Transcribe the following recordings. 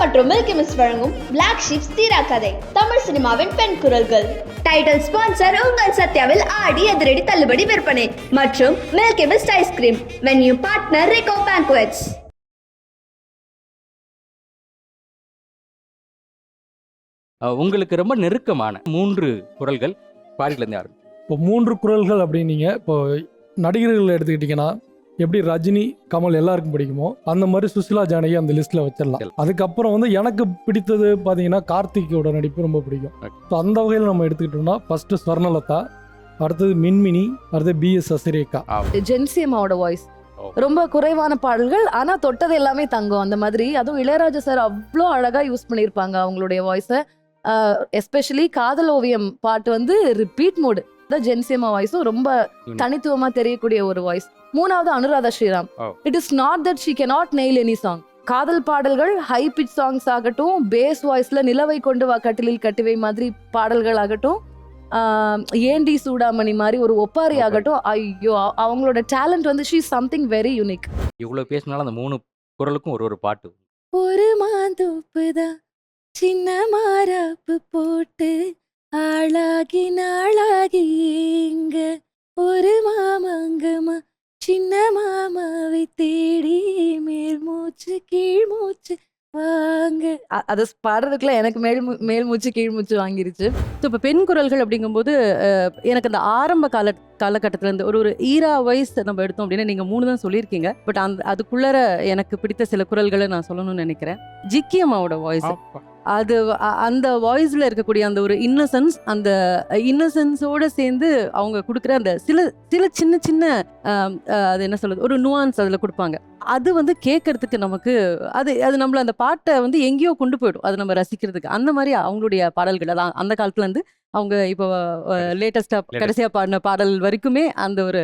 மற்றும் Milky mist வழங்கும் black ships தீரா கதை, தமிழ் சினிமாவின் பெண் குரல்கள். டைட்டில் ஸ்பான்சர் உங்கள் சத்யாவில் ஆடி அதிரடி தள்ளுபடி விற்பனை மற்றும் Milky Mist ice cream. Venue partner Rico banquets. உங்களுக்கு ரொம்ப நெருக்கமான 3 குரல்கள் பாடிலேருந்து யாரும்? இப்போ 3 குரல்கள் அப்படின்னீங்க. இப்போ நடிகர்கள் எடுத்துக்கிட்டிங்கன்னா எப்படி ரஜினி, கமல் எல்லாருக்கும் பிடிக்குமோ அந்த மாதிரி சுசிலா ஜானகி அந்த லிஸ்ட்டில் வச்சிடலாம். அதுக்கப்புறம் வந்து எனக்கு பிடித்தது பார்த்தீங்கன்னா கார்த்திகோட நடிப்பு ரொம்ப பிடிக்கும். ஸோ அந்த வகையில் நம்ம எடுத்துக்கிட்டோம்னா ஃபர்ஸ்ட் ஸ்வர்ணலதா, அடுத்தது மின்மினி, அடுத்தது பிஎஸ் சசிரேகா. ஜென்சி அம்மாவோட வாய்ஸ் ரொம்ப குறைவான பாடல்கள், ஆனா தொட்டது எல்லாமே தங்கம் அந்த மாதிரி. அதுவும் இளையராஜா சார் அவ்வளோ அழகா யூஸ் பண்ணியிருப்பாங்க அவங்களுடைய வாய்ஸை. எஸ்பெஷலி காதல் ஓவியம் பாட்டு வந்து ரிப்பீட் மோடு தான். ஜென்சியம்மா வாய்ஸும் ரொம்ப தனித்துவமா தெரியக்கூடிய ஒரு வாய்ஸ். 3வது Anuradha Sriram. It is not that she cannot nail any song. காதல் பாடல்கள், ஹை பிச் சாங்ஸ் ஆகட்டும், பேஸ் வாய்ஸ்ல நிலவை கொண்டு வா கட்டிலில் கட்டுவை மாதிரி பாடல்கள் ஆகட்டும், ஏண்டி சூடாமணி மாதிரி ஒரு ஒப்பாரி ஆகட்டும், ஐயோ அவங்களோட டேலண்ட் வந்து ஷீ சம்திங் வெரி யூனிக். இவ்வளவு பேசினாலும் அந்த 3 குரலுக்கும் ஒரு பாட்டு. ஒரு மாந்தோப்புதான் சின்ன மாறாப்பு போட்டு ஆளாகி நாளாகி இங்க ஒரு மாமங்கமா சின்ன மாமாவை தேடி மேல் மூச்சு கீழ் மூச்சு வாங்க. அதை பாடுறதுக்குள்ள எனக்கு மேல் மூச்சு கீழ் மூச்சு வாங்கிருச்சு. ஸோ இப்போ பெண் குரல்கள் அப்படிங்கும்போது எனக்கு அந்த ஆரம்ப காலகட்டத்தில் இருந்து ஒரு ஈரா வைஸ் நம்ம எடுத்தோம் அப்படின்னா நீங்கள் 3 தான் சொல்லியிருக்கீங்க. பட் அதுக்குள்ளார எனக்கு பிடித்த சில குரல்களை நான் சொல்லணும்னு நினைக்கிறேன். ஜிக்கி அம்மாவோட வாய்ஸ், அது அந்த வாய்ஸில் இருக்கக்கூடிய அந்த ஒரு இன்னசென்ஸ், அந்த இன்னசென்ஸோடு சேர்ந்து அவங்க கொடுக்குற அந்த சில சின்ன சின்ன அது என்ன சொல்றது, ஒரு நுவான்ஸ் அதில் கொடுப்பாங்க. அது வந்து கேட்கறதுக்கு நமக்கு அது நம்மள அந்த பாட்டை வந்து எங்கேயோ கொண்டு போயிடும், அது நம்ம ரசிக்கிறதுக்கு. அந்த மாதிரி அவங்களுடைய பாடல்கள் அதான் அந்த காலத்துலேருந்து அவங்க இப்போ லேட்டஸ்டாக கடைசியாக பாடின பாடல் வரைக்குமே அந்த ஒரு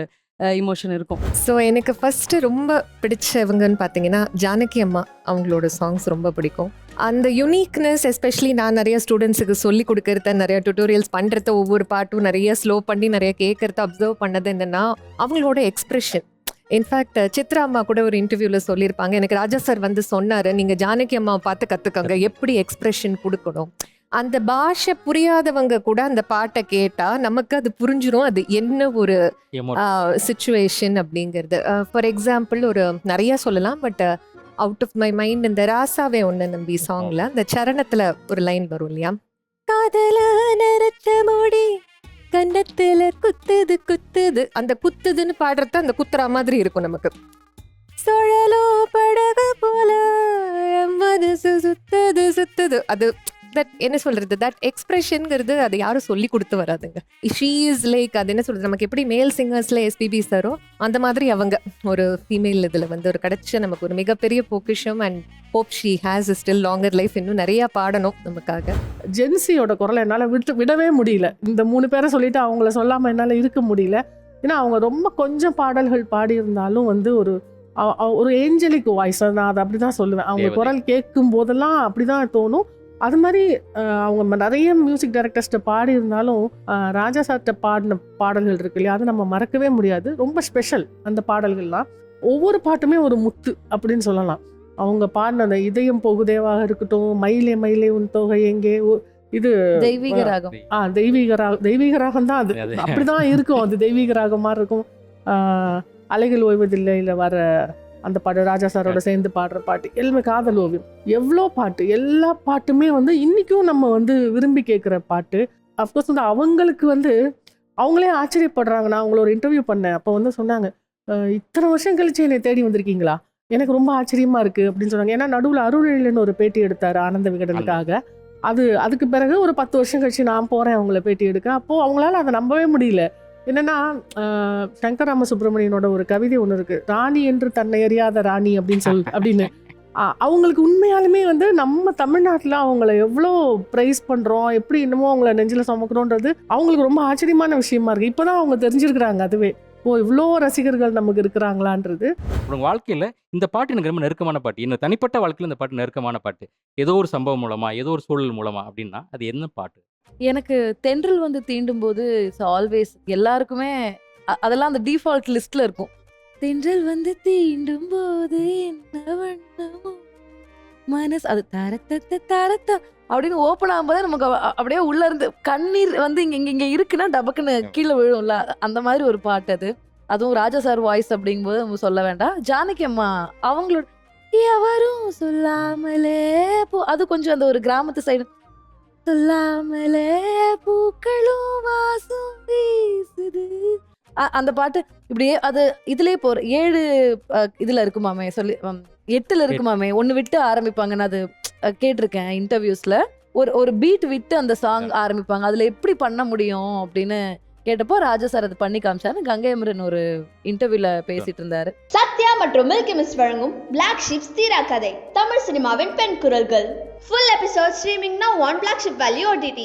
இமோஷன் இருக்கும். ஸோ எனக்கு ஃபஸ்ட்டு ரொம்ப பிடிச்சவங்கன்னு பார்த்தீங்கன்னா ஜானகி அம்மா. அவங்களோட சாங்ஸ் ரொம்ப பிடிக்கும். அந்த யுனிக்னஸ், எஸ்பெஷலி நான் நிறைய ஸ்டூடெண்ட்ஸுக்கு சொல்லி கொடுக்கறத, நிறைய டியூட்டோரியல்ஸ் பண்ணுறத, ஒவ்வொரு பாட்டும் நிறைய ஸ்லோ பண்ணி நிறைய கேட்கறத அப்சர்வ் பண்ணது என்னென்னா அவங்களோட எக்ஸ்ப்ரெஷன். இன்ஃபேக்ட் சித்ரா அம்மா கூட ஒரு இன்டர்வியூவில் சொல்லியிருப்பாங்க, எனக்கு ராஜா சார் வந்து சொன்னார், நீங்கள் ஜானகி அம்மாவை பார்த்து கற்றுக்கோங்க எப்படி எக்ஸ்ப்ரெஷன் கொடுக்கணும். அந்த பாஷை புரியாதவங்க கூட அந்த பாட்டை கேட்டால் நமக்கு அது புரிஞ்சிடும் அது என்ன ஒரு சிச்சுவேஷன் அப்படிங்கிறது. ஃபார் எக்ஸாம்பிள் ஒரு நிறையா சொல்லலாம், but out of my mind இந்த ராசாவே ஒன்று நம்பி சாங்ல அந்த சரணத்தில் ஒரு லைன் வரும் இல்லையா, காதல நரச்ச மூடி கன்னத்துல குத்துது குத்துது, அந்த குத்துதுன்னு பாடுறது அந்த குத்துற மாதிரி இருக்கும் நமக்கு. சுழலோ படகு போல மனசு சுத்துது சுத்துது, அது தட் என்ன சொல்றது, தட் எக்ஸ்பிரஷன்ங்கிறது அது யாரும் சொல்லி கொடுத்து வராதுங்க. ஷீ இஸ் லைக் அது என்ன சொல்றது, நமக்கு எப்படி மேல் சிங்கர்ஸ்ல எஸ்பிபி சாரோ அந்த மாதிரி அவங்க ஒரு ஃபீமேல் இதில் வந்து ஒரு கிடைச்ச நமக்கு ஒரு மிகப்பெரிய பொக்கிஷம். And hope she has still longer life, இன்னும் நிறையா பாடணும் நமக்காக. ஜென்சியோட குரலை என்னால் விடவே முடியல. இந்த 3 பேரை சொல்லிட்டு அவங்கள சொல்லாமல் என்னால் இருக்க முடியல. ஏன்னா அவங்க ரொம்ப கொஞ்சம் பாடல்கள் பாடியிருந்தாலும் வந்து ஒரு ஏஞ்சலிக் வாய்ஸ், நான் அதை அப்படி தான் சொல்லுவேன். அவங்க குரல் கேட்கும் போதெல்லாம் அப்படி தான் தோணும். அது மாதிரி அவங்க நிறைய மியூசிக் டைரக்டர்ஸ்ட்ட பாடி இருந்தாலும் ராஜா சார்கிட்ட பாடின பாடல்கள் இருக்கு இல்லையா, அது நம்ம மறக்கவே முடியாது. ரொம்ப ஸ்பெஷல் அந்த பாடல்கள்லாம். ஒவ்வொரு பாட்டுமே ஒரு முத்து அப்படின்னு சொல்லலாம். அவங்க பாடின அந்த இதயம் போகுதேவாக இருக்கட்டும், மயிலே மயிலே உன் தொகை எங்கே, இது தெய்வீக ராகம். தெய்வீக ராகம் தான், அது அப்படிதான் இருக்கும். அது தெய்வீக ராகம் மாதிரி இருக்கும். அலைகள் ஓய்வதில்லை இல்லை வர அந்த பாட்டு, ராஜா சாரோட சேர்ந்து பாடுற பாட்டு எல்லாமே, காதல் ஓவியம், எவ்வளோ பாட்டு, எல்லா பாட்டுமே வந்து இன்றைக்கும் நம்ம வந்து விரும்பி கேட்குற பாட்டு. அஃப்கோர்ஸ் வந்து அவங்களுக்கு வந்து அவங்களே ஆச்சரியப்படுறாங்க. நான் அவங்கள ஒரு இன்டர்வியூ பண்ணேன், அப்போ வந்து சொன்னாங்க, இத்தனை வருஷம் கழிச்சு என்னை தேடி வந்திருக்கீங்களா, எனக்கு ரொம்ப ஆச்சரியமாக இருக்குது அப்படின்னு சொன்னாங்க. ஏன்னா நடுவில் அருள்நிலைன்னு ஒரு பேட்டி எடுத்தார் ஆனந்த விகடனுக்காக. அதுக்கு பிறகு ஒரு 10 வருஷம் கழிச்சு நான் போகிறேன் அவங்கள பேட்டி எடுக்க. அப்போது அவங்களால அதை நம்பவே முடியல. என்னன்னா சங்கர் ராமசுப்ரமணியனோட ஒரு கவிதை ஒன்று இருக்கு, ராணி என்று தன்னை அறியாத ராணி அப்படின்னு. அவங்களுக்கு உண்மையாலுமே வந்து நம்ம தமிழ்நாட்டில் அவங்கள எவ்வளோ ப்ரைஸ் பண்ணுறோம், எப்படி இன்னமும் அவங்கள நெஞ்சில் சுமக்கிறோன்றது அவங்களுக்கு ரொம்ப ஆச்சரியமான விஷயமா இருக்குது. இப்போ தான் அவங்க தெரிஞ்சிருக்கிறாங்க அதுவே, ஓ இவ்வளோ ரசிகர்கள் நமக்கு இருக்கிறாங்களான்றது. உங்கள் வாழ்க்கையில் இந்த பாட்டு எனக்கு ரொம்ப நெருக்கமான பாட்டு, இந்த தனிப்பட்ட வாழ்க்கையில் இந்த பாட்டு நெருக்கமான பாட்டு, ஏதோ ஒரு சம்பவம் மூலமா, ஏதோ ஒரு சூழல் மூலமா அப்படின்னா அது என்ன பாட்டு? எனக்கு தென்றல் வந்து தீண்டும் போது இட்ஸ் ஆல்வேஸ் எல்லாருக்குமே அதெல்லாம் அந்த டிஃபால்ட் லிஸ்ட்ல இருக்கும். தென்றல் வந்து தீண்டும் போது என்ன வண்ணமோ மனசு அது தரத்த தரத்த அப்படின்னு ஓப்பன் ஆகும்போது நமக்கு அப்படியே உள்ள இருந்து கண்ணீர் வந்து இங்க இருக்குன்னா டபக்குன்னு கீழே விழும்ல, அந்த மாதிரி ஒரு பாட்டு அது. அதுவும் ராஜா சார் வாய்ஸ் அப்படிங்கும்போது நம்ம சொல்ல வேண்டாம். ஜானகி அம்மா அவங்களோட எவரும் சொல்லாமலே அது கொஞ்சம் அந்த ஒரு கிராமத்து சைடு சொல்லாமலே பூக்களும் வாசம் வீசுது அந்த பாட்டு இப்படியே அது இதுலயே போற 7 இதுல இருக்குமாமே சொல்லி 8ல இருக்குமாமே, ஒன்னு விட்டு ஆரம்பிப்பாங்கன்னு அது கேட்டிருக்கேன் இன்டர்வியூஸ்ல. ஒரு பீட் விட்டு அந்த சாங் ஆரம்பிப்பாங்க, அதுல எப்படி பண்ண முடியும் அப்படின்னு கேட்டப்போ ராஜா சார் அது பண்ணி காமிச்சாரு. கங்கை அமரன் ஒரு இன்டர்வியூல பேசிட்டு இருந்தாரு. சத்யா மற்றும் மில்கி மிஸ்ட் வழங்கும் பிளாக் ஷிப்ஸ் தீரா கதை தமிழ் சினிமாவின் பெண் குரல்கள். Full episode streaming now on Black Sheep Value OTT.